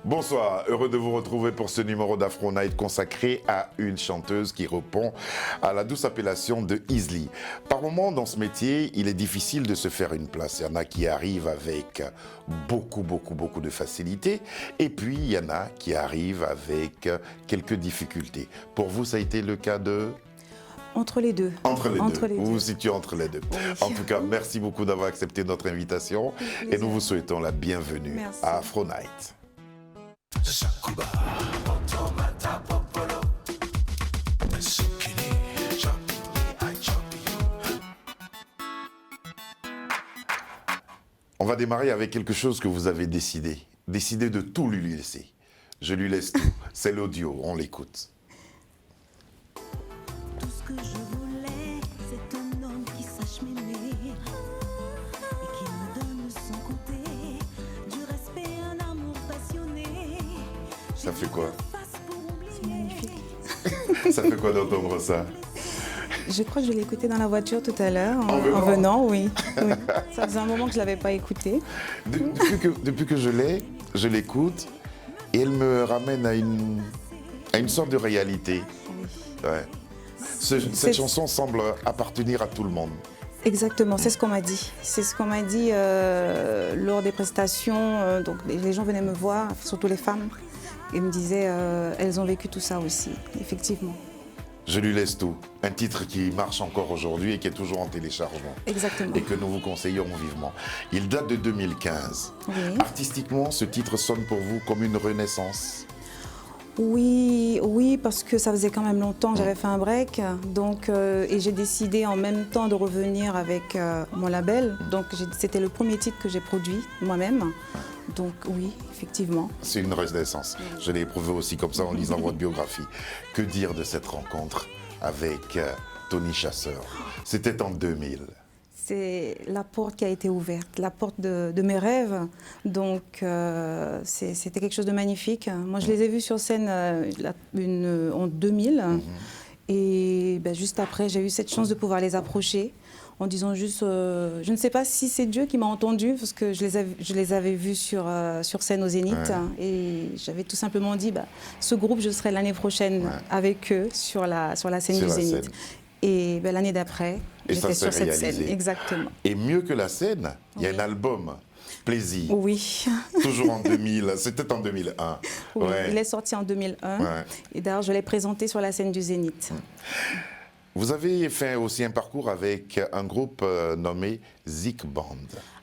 Bonsoir, heureux de vous retrouver pour ce numéro d'Afro Night consacré à une chanteuse qui répond à la douce appellation de Easily. Par moments, dans ce métier, il est difficile de se faire une place. Il y en a qui arrivent avec beaucoup de facilité, et puis il y en a qui arrivent avec quelques difficultés. Pour vous, ça a été le cas de... Entre les deux. Entre les deux. Vous vous situez entre les deux. Oui. En tout cas, merci beaucoup d'avoir accepté notre invitation et nous vous souhaitons la bienvenue à Afro Night. On va démarrer avec quelque chose que vous avez décidé. Décidé de tout lui laisser. Je lui laisse tout. C'est l'audio, on l'écoute. Tout ce que je voulais, c'est un homme qui sache m'aimer et qui me donne sans compter du respect, un amour passionné. Ça fait quoi? C'est magnifique. Ça fait quoi d'entendre ça? Je crois que je l'ai écouté dans la voiture tout à l'heure, en venant? venant, oui. Ça faisait un moment que je ne l'avais pas écouté. Depuis que je l'écoute, et elle me ramène à une sorte de réalité. Ouais. Cette chanson semble appartenir à tout le monde. Exactement, c'est ce qu'on m'a dit. C'est ce qu'on m'a dit lors des prestations. Donc les gens venaient me voir, surtout les femmes, et me disaient elles ont vécu tout ça aussi, effectivement. Je lui laisse tout. Un titre qui marche encore aujourd'hui et qui est toujours en téléchargement. Exactement. Et que nous vous conseillons vivement. Il date de 2015. Oui. Artistiquement, ce titre sonne pour vous comme une renaissance? Oui, parce que ça faisait quand même longtemps que j'avais fait un break, donc, et j'ai décidé en même temps de revenir avec mon label. Donc c'était le premier titre que j'ai produit moi-même. Donc oui, effectivement. C'est une renaissance. Je l'ai éprouvé aussi comme ça en lisant votre biographie. Que dire de cette rencontre avec Tony Chasseur? C'était en 2000. C'est la porte qui a été ouverte, la porte de mes rêves. Donc c'était quelque chose de magnifique. Moi, je les ai vus sur scène en 2000. Et juste après, j'ai eu cette chance de pouvoir les approcher en disant juste, je ne sais pas si c'est Dieu qui m'a entendu, parce que je les avais vus sur scène au Zénith. Ouais. Et j'avais tout simplement dit, ce groupe, je serai l'année prochaine avec eux sur la scène du Zénith. Et l'année d'après, j'étais sur cette scène. Exactement. Et mieux que la scène, il y a un album, Plaisir. Oui. Toujours en 2000, c'était en 2001. Oui, il est sorti en 2001. Ouais. Et d'ailleurs, je l'ai présenté sur la scène du Zénith. Vous avez fait aussi un parcours avec un groupe nommé Zik Band.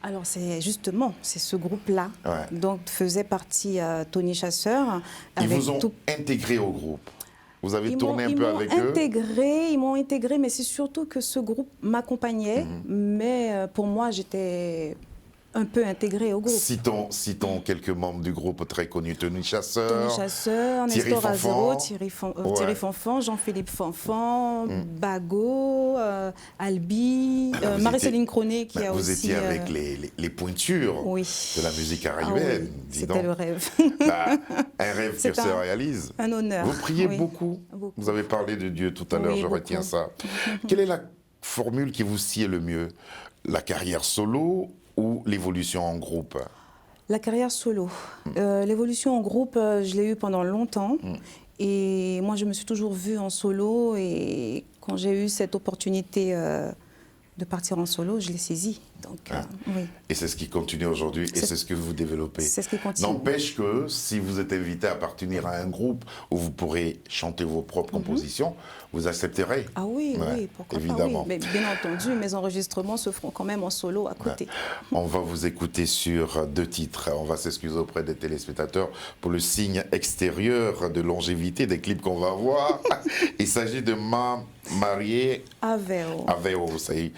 Alors c'est ce groupe-là dont faisait partie Tony Chasseur. Ils vous ont intégré au groupe? Vous avez tourné un peu avec eux? Ils m'ont intégré, mais c'est surtout que ce groupe m'accompagnait. Mais pour moi, j'étais un peu intégrée au groupe. Citons quelques membres du groupe très connus. Tony Chasseur, Nestor Azero, Thierry Fanfan, Jean-Philippe Fanfan, Bago, Albi, Marie-Céline Cronet qui a aussi... Vous étiez avec les pointures de la musique caribéenne. C'était le rêve. Un rêve qui se réalise. Un honneur. Vous priez beaucoup. Vous avez parlé de Dieu tout à l'heure, je retiens ça. Quelle est la formule qui vous sied le mieux? La carrière solo ou l'évolution en groupe? La carrière solo. L'évolution en groupe, je l'ai eue pendant longtemps. Et moi, je me suis toujours vue en solo. Et quand j'ai eu cette opportunité de partir en solo, je l'ai saisie. Donc, oui. Et c'est ce qui continue aujourd'hui et c'est ce que vous développez. C'est ce qui continue. N'empêche que si vous êtes invité à appartenir à un groupe où vous pourrez chanter vos propres compositions, vous accepterez? Ah oui, pourquoi évidemment. pas, oui. Mais bien entendu, mes enregistrements se feront quand même en solo à côté. On va vous écouter sur 2 titres. On va s'excuser auprès des téléspectateurs pour le signe extérieur de longévité des clips qu'on va voir. Il s'agit de Ma mariée Aveo. Ça y est.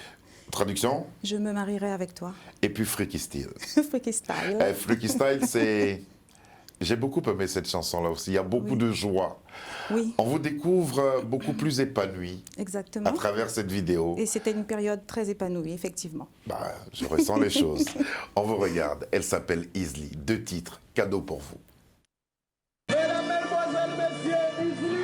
Traduction? Je me marierai avec toi. Et puis Freaky Style. Freaky Style. Freaky Style, c'est... J'ai beaucoup aimé cette chanson-là aussi. Il y a beaucoup de joie. Oui. On vous découvre beaucoup plus épanoui. Exactement. À travers cette vidéo. Et c'était une période très épanouie, effectivement. Je ressens les choses. On vous regarde. Elle s'appelle Easily. 2 titres. Cadeau pour vous. Mesdames, mesdemoiselles, messieurs, Easily.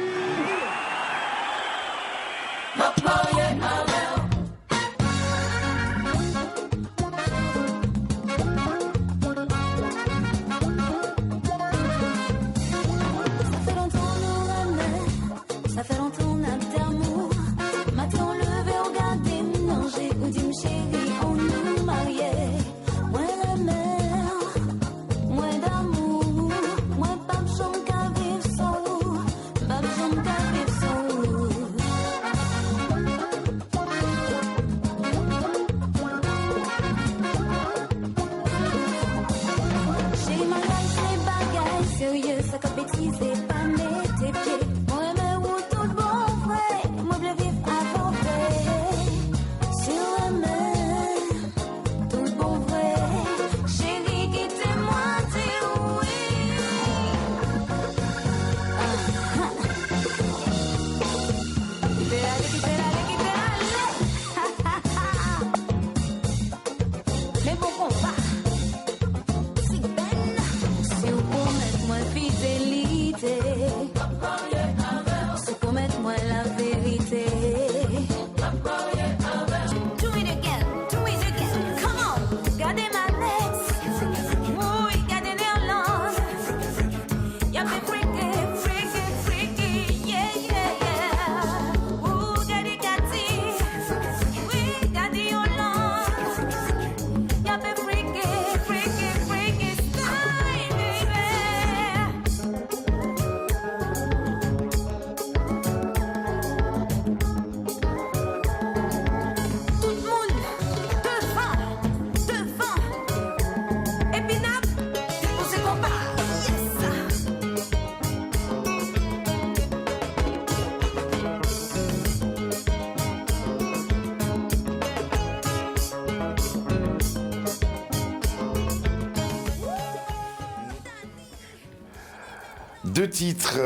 Deux titres,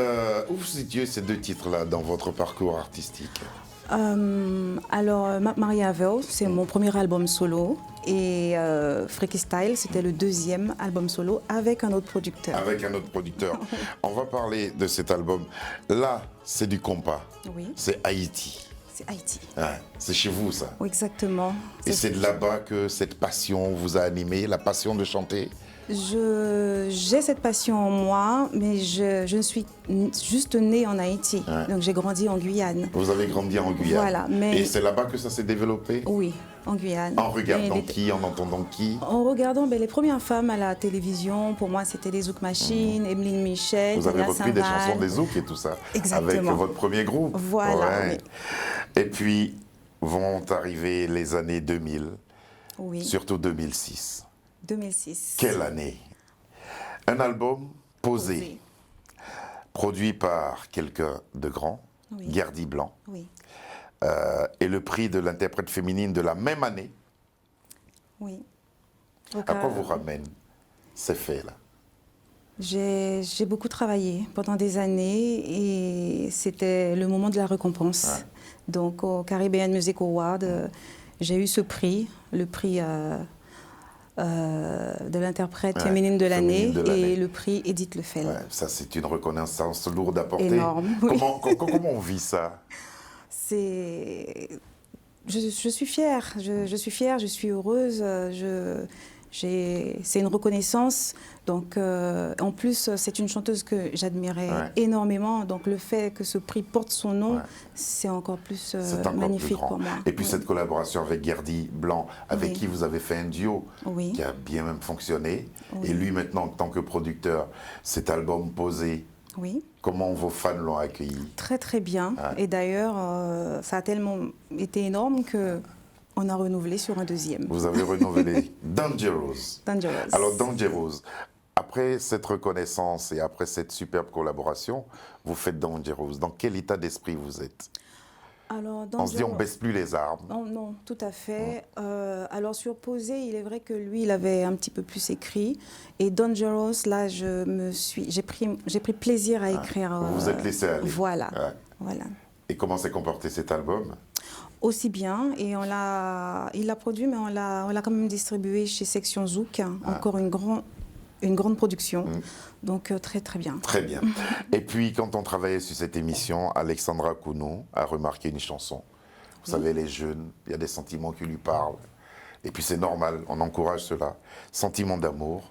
où vous situez ces deux titres-là dans votre parcours artistique? Alors, Maria Veo, c'est mon premier album solo. Et Freaky Style, c'était le deuxième album solo avec un autre producteur. Avec un autre producteur. On va parler de cet album. Là, c'est du compas. Oui, C'est Haïti. c'est Haïti. Ouais, c'est chez vous, ça. Oui, exactement. Et c'est de là-bas que cette passion vous a animé, la passion de chanter? J'ai cette passion en moi, mais je suis juste née en Haïti. Ouais. Donc j'ai grandi en Guyane. Vous avez grandi en Guyane. Voilà, mais- Et c'est là-bas que ça s'est développé? Oui, en Guyane. En regardant Et qui, en entendant qui? en regardant les premières femmes à la télévision, pour moi c'était les Zouk Machine, Emeline Michel, Vous avez Tina repris des Saint-Val. chansons des Zouk et tout ça. Exactement. Avec votre premier groupe. Voilà, Et puis, vont arriver les années 2000, Oui, surtout 2006. 2006. Quelle année? Un album posé, Posé. produit par quelqu'un de grand, Oui. Gardy Blanc, Oui, et le prix de l'interprète féminine de la même année. oui. Donc, À quoi vous ramène ces faits-là? j'ai beaucoup travaillé pendant des années et c'était le moment de la récompense. Ouais. Donc au Caribbean Music Award, j'ai eu ce prix, le prix de l'interprète Ouais, féminine de l'année féminine de l'année. et le prix Edith Lefel. Ouais, ça, c'est une reconnaissance lourde à porter. Énorme, oui. Comment on vit ça? Je suis fière, je suis fière, je suis heureuse. C'est une reconnaissance. Donc, en plus, c'est une chanteuse que j'admirais Ouais. énormément. Donc, le fait que ce prix porte son nom, Ouais. c'est encore plus C'est encore magnifique plus grand. pour moi. Et puis Oui. cette collaboration avec Gardy Blanc, avec Oui. qui vous avez fait un duo Oui. qui a bien même fonctionné. Oui. Et lui maintenant, en tant que producteur, cet album posé, Oui, comment vos fans l'ont accueilli? très très bien. Ouais. Et d'ailleurs, ça a tellement été énorme que on a renouvelé sur un deuxième. Vous avez renouvelé Dangerous. Dangerous. Alors Dangerous, après cette reconnaissance et après cette superbe collaboration, vous faites Dangerous. Dans quel état d'esprit vous êtes? Alors, On se dit on Dangerous- baisse plus les armes. Non, non, tout à fait. Alors sur Posé, il est vrai que lui, il avait un petit peu plus écrit. Et Dangerous, là, j'ai pris plaisir à écrire. Vous vous êtes laissé aller. Voilà, Ouais. voilà. Et comment s'est comporté cet album? Aussi bien, et il l'a produit, mais on l'a quand même distribué chez Section Zouk, encore une grande production. Donc très très bien. Très bien. Et puis, quand on travaillait sur cette émission, Alexandra Kounou a remarqué une chanson. Vous savez, les jeunes, il y a des sentiments qui lui parlent. Et puis, c'est normal, on encourage cela. Sentiment d'amour.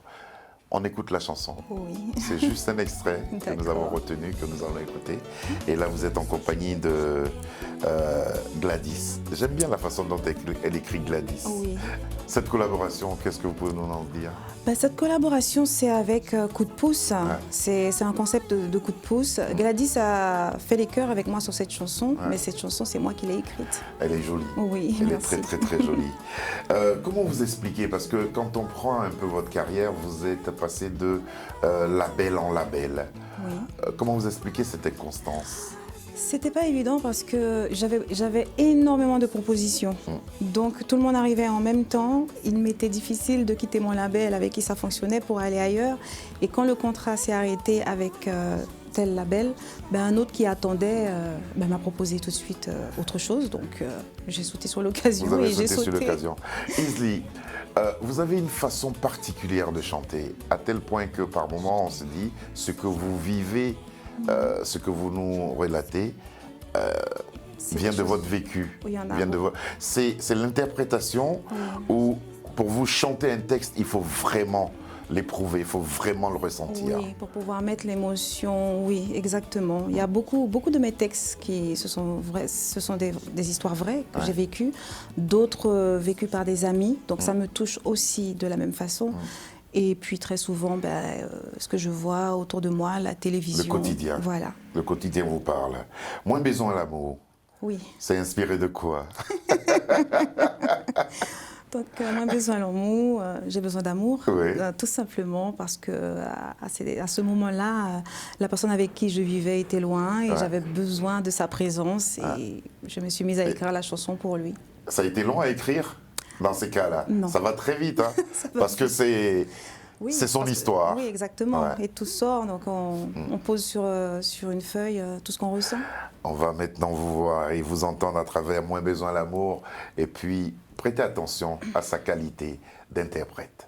On écoute la chanson. Oui. C'est juste un extrait que nous avons D'accord. retenu, que nous allons écouter. Et là, vous êtes en compagnie de Gladys. J'aime bien la façon dont elle écrit Gladys. Oui. Cette collaboration, qu'est-ce que vous pouvez nous en dire? Cette collaboration, c'est avec Coup de pouce. C'est un concept de coup de pouce. Gladys a fait les chœurs avec moi sur cette chanson, mais cette chanson, c'est moi qui l'ai écrite. Elle est jolie. Oui, Elle merci. est très, très, très jolie. Comment vous expliquez? Parce que quand on prend un peu votre carrière, vous êtes passé de label en label. Oui. Comment vous expliquez cette inconstance? C'était pas évident parce que j'avais énormément de propositions. Donc tout le monde arrivait en même temps. Il m'était difficile de quitter mon label avec qui ça fonctionnait pour aller ailleurs. Et quand le contrat s'est arrêté avec tel label, un autre qui attendait m'a proposé tout de suite autre chose. Donc j'ai sauté sur l'occasion. Vous avez et j'ai sauté sur sauté. l'occasion. Isli, vous avez une façon particulière de chanter, à tel point que par moments on se dit ce que vous vivez, ce que vous nous relatez, C'est vient quelque de chose- votre vécu. Oui, il y en a vient de beaucoup. C'est l'interprétation où, pour vous chanter un texte, il faut vraiment l'éprouver, il faut vraiment le ressentir. Oui, pour pouvoir mettre l'émotion, oui, exactement. Il y a beaucoup de mes textes qui ce sont des histoires vraies que j'ai vécues, d'autres vécues par des amis, donc ça me touche aussi de la même façon. Et puis très souvent, ce que je vois autour de moi, la télévision. Le quotidien. Voilà, Le quotidien vous parle. Moins besoin l'amour. oui. C'est inspiré de quoi? Donc, moi, besoin d'amour, j'ai besoin d'amour, Oui. tout simplement parce que à ce moment-là, la personne avec qui je vivais était loin et j'avais besoin de sa présence et je me suis mise à écrire la chanson pour lui. Ça a été long à écrire dans ces cas-là? Non. Ça va très vite, hein? Ça va Parce que c'est Oui, c'est son parce que- histoire. Oui, exactement. Ouais. Et tout sort, donc on pose sur une feuille tout ce qu'on ressent. On va maintenant vous voir et vous entendre à travers Moins besoin l'amour et puis prêtez attention à sa qualité d'interprète.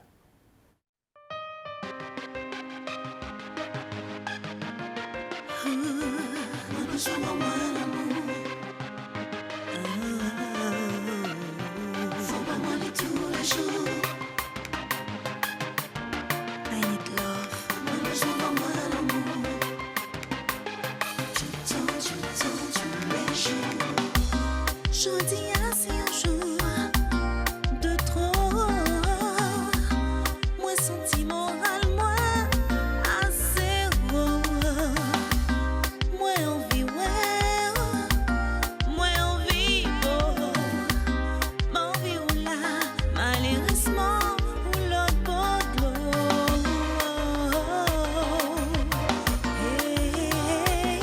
I need love. Je dis assez un jour de trop. Moins sentimental, moins à zéro. Moins envie, ouais. Moins envie, oh. M'envie ou là, malheureusement, ou l'autre pot de l'eau. Hey,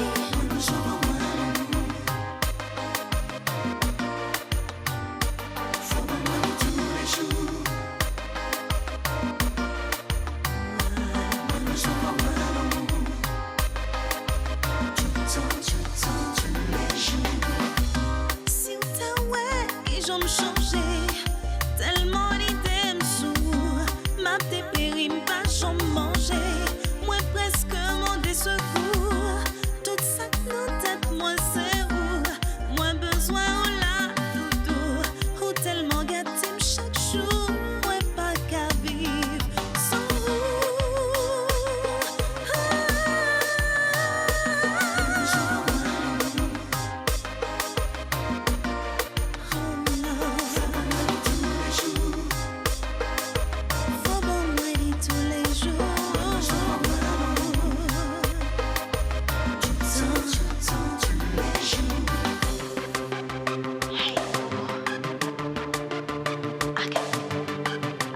si ou ta ouais, et j'en me changer. Tellement l'idée me sous. Ma dépérie m'pas j'en manger. Moi presque mon des secours. Tout ça dans tête, moi c'est où. Moins besoin ou la doudou. Ou tellement gâté chaque jour. Moi pas qu'à vivre sans faut bon moi dit tous les jours.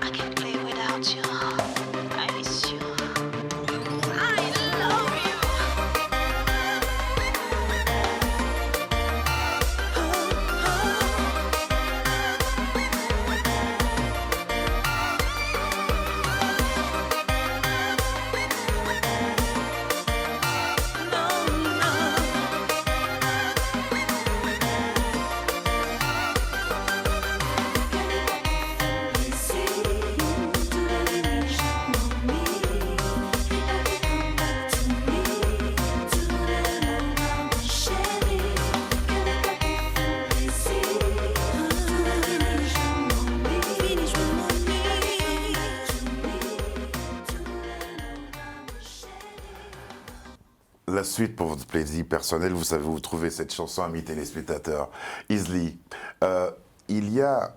I can't play without you. I miss you. I love you. No, no. La suite pour votre plaisir personnel, vous savez où vous trouvez cette chanson, amis téléspectateurs. Isli, il y a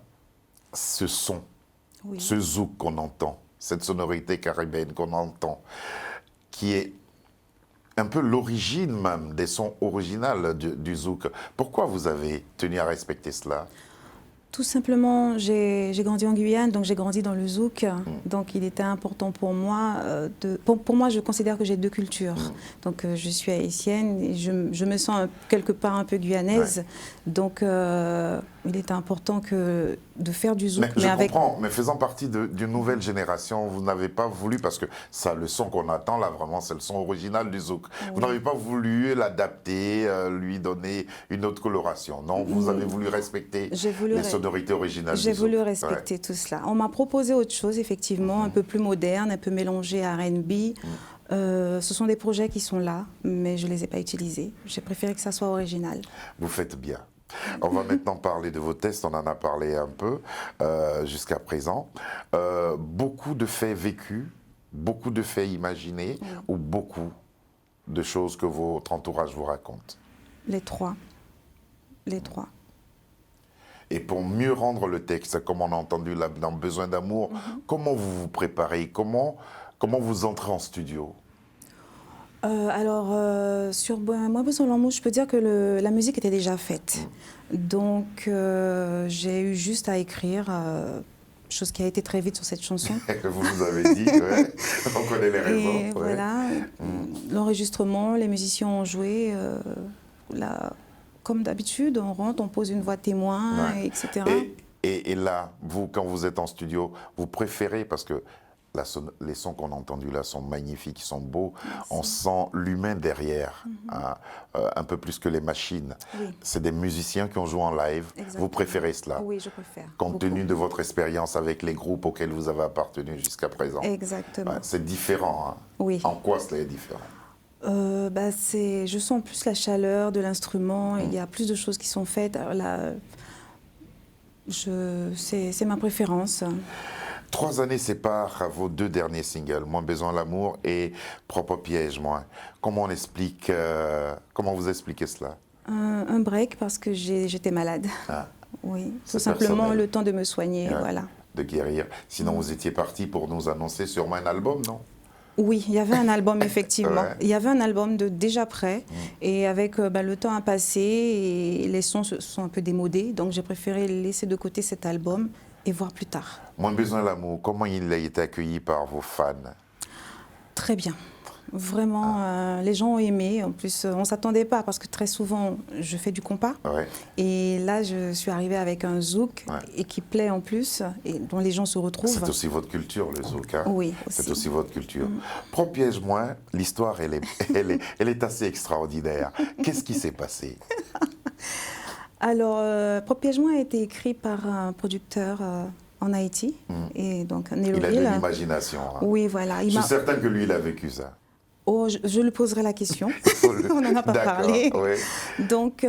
ce son, Oui. ce zouk qu'on entend, cette sonorité caribéenne qu'on entend, qui est un peu l'origine même des sons originaux du zouk. Pourquoi vous avez tenu à respecter cela? Tout simplement, j'ai grandi en Guyane, donc j'ai grandi dans le zouk. Donc il était important pour moi. Pour moi, je considère que j'ai deux cultures. Donc je suis haïtienne et je me sens quelque part un peu guyanaise. Donc il était important de faire du zouk. Mais je comprends, mais faisant partie d'une nouvelle génération, vous n'avez pas voulu, parce que ça, le son qu'on attend là, vraiment, c'est le son original du zouk. Vous n'avez pas voulu l'adapter, lui donner une autre coloration. Non, vous avez voulu respecter les sonorités originales du zouk. J'ai voulu respecter tout cela. On m'a proposé autre chose, effectivement, un peu plus moderne, un peu mélangé à R&B. Ce sont des projets qui sont là, mais je ne les ai pas utilisés. J'ai préféré que ça soit original. Vous faites bien. On va maintenant parler de vos tests, on en a parlé un peu jusqu'à présent. Beaucoup de faits vécus, beaucoup de faits imaginés ou beaucoup de choses que votre entourage vous raconte? Les trois. Les trois. Et pour mieux rendre le texte, comme on a entendu là, dans Besoin d'amour, comment vous vous préparez? Comment vous entrez en studio? Sur Moi besoin d'amour, je peux dire que la musique était déjà faite. Donc, j'ai eu juste à écrire, chose qui a été très vite sur cette chanson. Vous nous avez dit, ouais. On connaît les raisons. Et voilà, l'enregistrement, les musiciens ont joué. Comme d'habitude, on rentre, on pose une voix témoin, etc. Et là, vous, quand vous êtes en studio, vous préférez, parce que les sons qu'on a entendus là sont magnifiques, ils sont beaux. On sent l'humain derrière, hein, un peu plus que les machines. Oui. C'est des musiciens qui ont joué en live. Exactement. Vous préférez cela? Oui, je préfère. Compte tenu beaucoup. de votre expérience avec les groupes auxquels vous avez appartenu jusqu'à présent. Exactement. Ouais, c'est différent. Hein. Oui. En quoi cela est différent? Je sens plus la chaleur de l'instrument. Il y a plus de choses qui sont faites. Alors là, c'est ma préférence. 3 années séparent vos 2 derniers singles, Moins besoin l'amour et Propre piège, moi. Comment vous expliquez cela? Un break parce que j'étais malade. Ah, Oui, c'est tout simplement personnel. le temps de me soigner, Ouais, voilà. de guérir. Sinon, vous étiez parti pour nous annoncer sûrement un album, non? Oui, il y avait un album, effectivement. Ouais. Il y avait un album déjà prêt. Et avec le temps a passé et les sons se sont un peu démodés. Donc, j'ai préféré laisser de côté cet album et voir plus tard. Moins besoin l'amour, comment il a été accueilli par vos fans? Très bien. Vraiment, les gens ont aimé. En plus, on ne s'attendait pas parce que très souvent, je fais du compas. Ouais. Et là, je suis arrivée avec un zouk et qui plaît en plus et dont les gens se retrouvent. C'est aussi votre culture, le zouk. Hein? Oui, c'est aussi. aussi votre culture. Propre piège, moi, l'histoire, elle est assez extraordinaire. Qu'est-ce qui s'est passé? Alors, Propre piège moi a été écrit par un producteur en Haïti. Et donc, Nelo Il a de Hill. l'imagination. Hein? Oui, voilà. Je suis certain que lui, il a vécu ça. Oh, je lui poserai la question. On n'en a pas parlé. Ouais. Donc,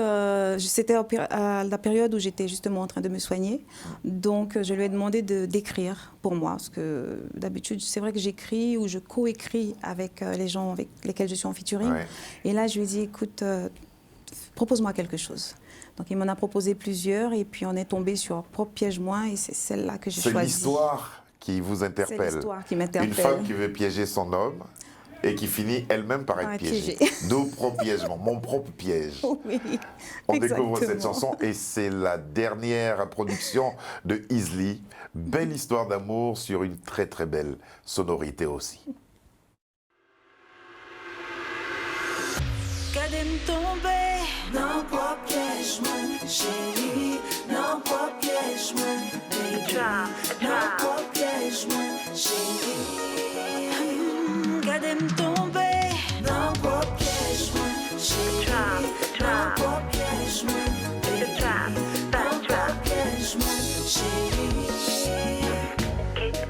c'était à la période où j'étais justement en train de me soigner. Donc, je lui ai demandé d'écrire pour moi. Parce que d'habitude, c'est vrai que j'écris ou je co-écris avec les gens avec lesquels je suis en featuring. Ouais. Et là, je lui ai dit, écoute, propose-moi quelque chose. Donc, il m'en a proposé plusieurs. Et puis, on est tombé sur Propre piège moi. Et c'est celle-là que j'ai C'est choisie. l'histoire qui vous interpelle. C'est l'histoire qui m'interpelle. Une femme qui veut piéger son homme et qui finit elle-même par être piégée. D'où propre piègement, mon propre piège. Oui, On découvre cette exactement. chanson et c'est la dernière production de Easily. Belle histoire d'amour sur une très très belle sonorité aussi. Gade m tombe nan propre piège mwen, chéri, nan propre piège mwen, baby, nan propre piège mwen, chéri. Gade m tombe nan propre piège mwen, chéri, nan propre piège mwen, baby, nan propre piège mwen, chéri.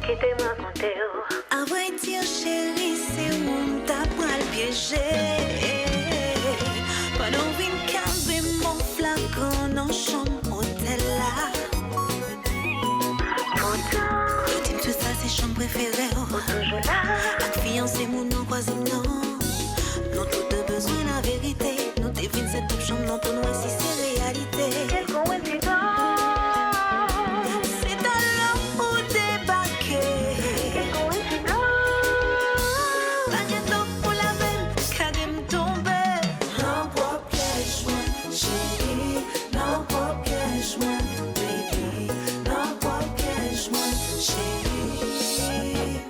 Quittez-moi mon terreau. À vrai dire, chéri, c'est où t'as pris le piéger. Pendant une cave mon flacon en chambre hôtel là. Et dis tout ça, c'est chambre préférée. Toujours là. La fiancée, mon nom, croisé, non. Nous tous deux besoin la vérité. Nous devine cette toute chambre, non, pour nous, si c'est réalité. Quelle coïncidence. C'est dans l'heure où débarquer. Quelle coïncidence. Baguette d'eau pour la veine, carré tomber. Non, propre piège, moi, chérie. Non, propre piège, moi, baby. Non, propre piège, moi, chérie.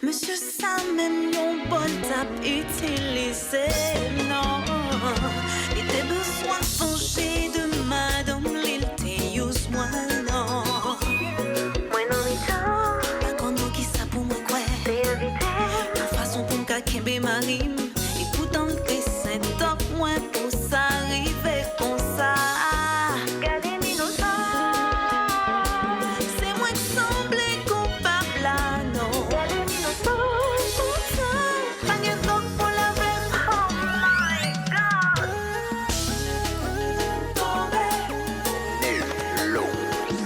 Monsieur Sam, même mon bon tap utilisé, non. Il était besoin de venger de madame, l'il te use moi, non. Moi non, mais tant. Pas qu'on nous qui ça pour moi, quoi. T'es invité. La façon pour qu'à Kembe Marim. Et pourtant, que c'est top, moi, pour ça arriver comme ça. Gardez l'innocent. C'est moi qui semble coupable, là, non. Gardez l'innocent. Pourtant, pas de donc pour la veine. Oh my God. Tomber.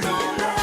Tomber.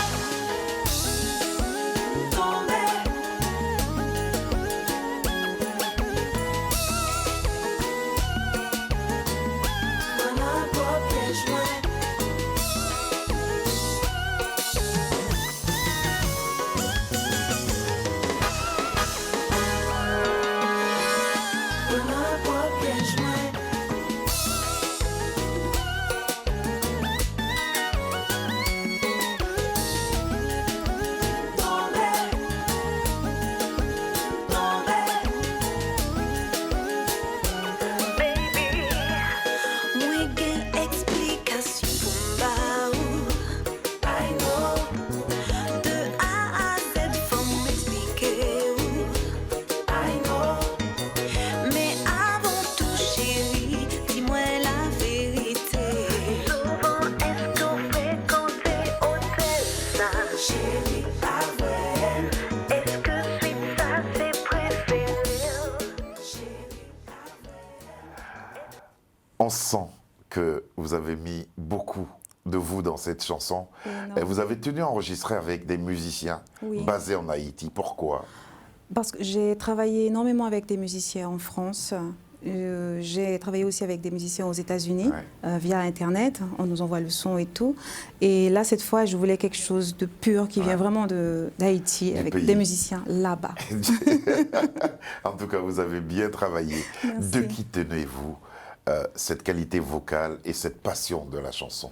sent que vous avez mis beaucoup de vous dans cette chanson. Énorme. Et vous avez tenu à enregistrer avec des musiciens Oui. basés en Haïti. Pourquoi? Parce que j'ai travaillé énormément avec des musiciens en France. J'ai travaillé aussi avec des musiciens aux États-Unis via Internet. On nous envoie le son et tout. Et là, cette fois, je voulais quelque chose de pur qui vient vraiment d'Haïti, avec pays. des musiciens là-bas. En tout cas, vous avez bien travaillé. Merci. De qui tenez-vous cette qualité vocale et cette passion de la chanson?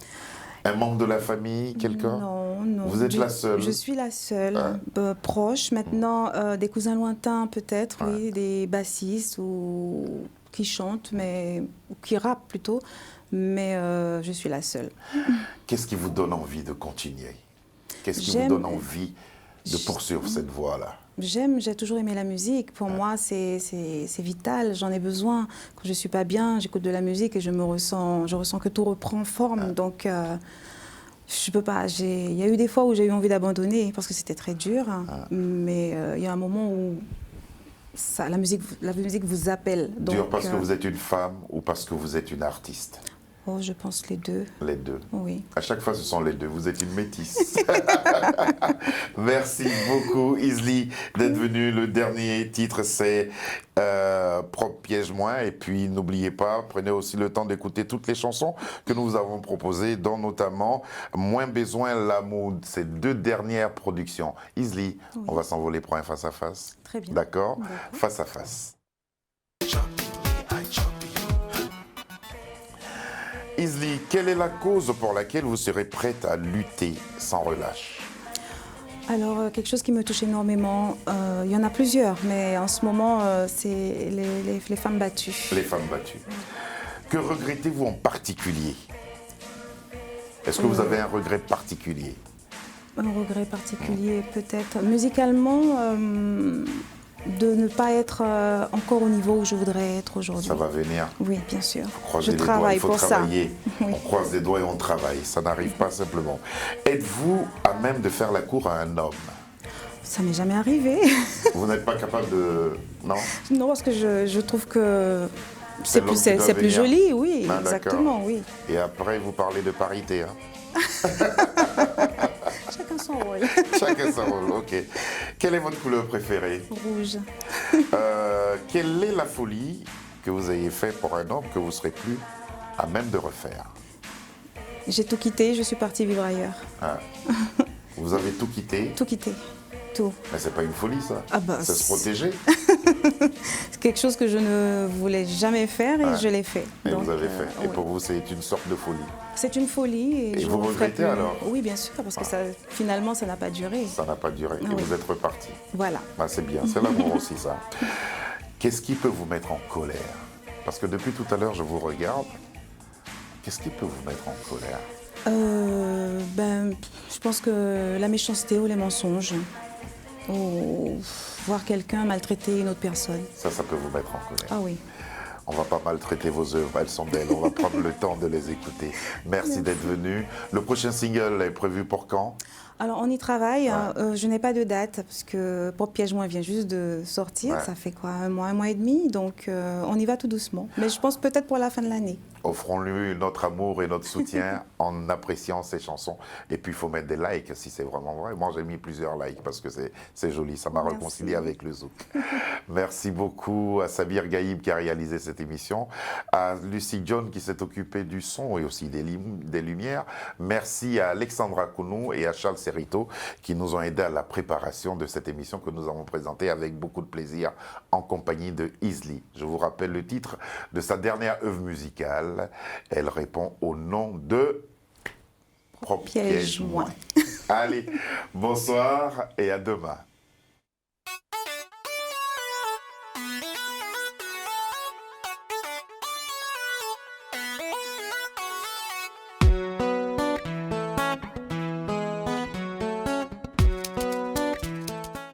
Un membre de la famille, quelqu'un? Non, non. Vous êtes la seule? Je suis la seule, proche. Maintenant, des cousins lointains peut-être, oui, des bassistes ou qui chantent, ou qui rappent plutôt, mais je suis la seule. Qu'est-ce qui vous donne envie de continuer? Qu'est-ce qui vous donne envie de poursuivre cette voie-là? J'ai toujours aimé la musique. Pour moi, c'est vital, j'en ai besoin. Quand je ne suis pas bien, j'écoute de la musique et je ressens que tout reprend forme. Donc, je peux pas. Il y a eu des fois où j'ai eu envie d'abandonner parce que c'était très dur. Mais il y a un moment où la musique vous appelle. Donc, dur parce que vous êtes une femme ou parce que vous êtes une artiste? Oh, je pense les deux. Les deux. Oui. À chaque fois, ce sont les deux. Vous êtes une métisse. Merci beaucoup, Izly, d'être venue. Le dernier titre, c'est Propre Piège-moi. Et puis, n'oubliez pas, prenez aussi le temps d'écouter toutes les chansons que nous vous avons proposées, dont notamment Moins besoin, l'amour. Ces deux dernières productions. Izly, on va s'envoler pour un face-à-face. Très bien. D'accord? Face à face. Izly, quelle est la cause pour laquelle vous serez prête à lutter sans relâche? Alors, quelque chose qui me touche énormément, il y en a plusieurs, mais en ce moment, c'est les femmes battues. Les femmes battues. Que regrettez-vous en particulier? Est-ce que vous avez un regret particulier? Un regret particulier, peut-être. Musicalement, de ne pas être encore au niveau où je voudrais être aujourd'hui. Ça va venir. Oui, bien sûr. Je travaille il faut pour travailler. ça. Oui. On croise les doigts et on travaille. Ça n'arrive pas simplement. Êtes-vous à même de faire la cour à un homme? Ça m'est jamais arrivé. Vous n'êtes pas capable de... Non? Non, parce que je trouve que C'est l'homme qui doit plus venir. joli, oui, Ah, exactement, oui. Et après, vous parlez de parité. Hein? Chacun son rôle. Chacun son rôle, ok. Quelle est votre couleur préférée? Rouge. Quelle est la folie que vous ayez faite pour un homme que vous ne serez plus à même de refaire? J'ai tout quitté, je suis partie vivre ailleurs. Ah. Vous avez tout quitté? Tout quitté. Tout. Mais c'est pas une folie, ça. Ah bah, c'est se protéger. C'est quelque chose que je ne voulais jamais faire et je l'ai fait. Et Donc, vous avez fait. Et oui. pour vous, c'est une sorte de folie. C'est une folie. Et je vous referai regrettez plus. alors? Oui, bien sûr, parce que finalement, ça n'a pas duré. Ça n'a pas duré. Et Oui. vous êtes reparti. Voilà. Ah, c'est bien. C'est l'amour aussi, ça. Qu'est-ce qui peut vous mettre en colère? Parce que depuis tout à l'heure, je vous regarde. Qu'est-ce qui peut vous mettre en colère? Je pense que la méchanceté ou les mensonges. Ou voir quelqu'un maltraiter une autre personne. Ça peut vous mettre en colère. Ah oui. On va pas maltraiter vos œuvres, elles sont belles. On va prendre le temps de les écouter. Merci d'être venu. Le prochain single est prévu pour quand? Alors, on y travaille. Je n'ai pas de date parce que Propre Piège-moi vient juste de sortir. Ouais. Ça fait quoi, un mois et demi. Donc, on y va tout doucement. Mais je pense peut-être pour la fin de l'année. Offrons-lui notre amour et notre soutien en appréciant ses chansons. Et puis, il faut mettre des likes si c'est vraiment vrai. Moi, j'ai mis plusieurs likes parce que c'est joli. Ça m'a Merci. réconcilié avec le zouk. Merci beaucoup à Sabir Gaïb qui a réalisé cette émission, à Lucie John qui s'est occupée du son et aussi des lumières. Merci à Alexandra Kounou et à Charles Serrito qui nous ont aidés à la préparation de cette émission que nous avons présentée avec beaucoup de plaisir en compagnie de Izly. Je vous rappelle le titre de sa dernière œuvre musicale. Elle répond au nom de Propre Piège-moi. Allez, bonsoir et à demain.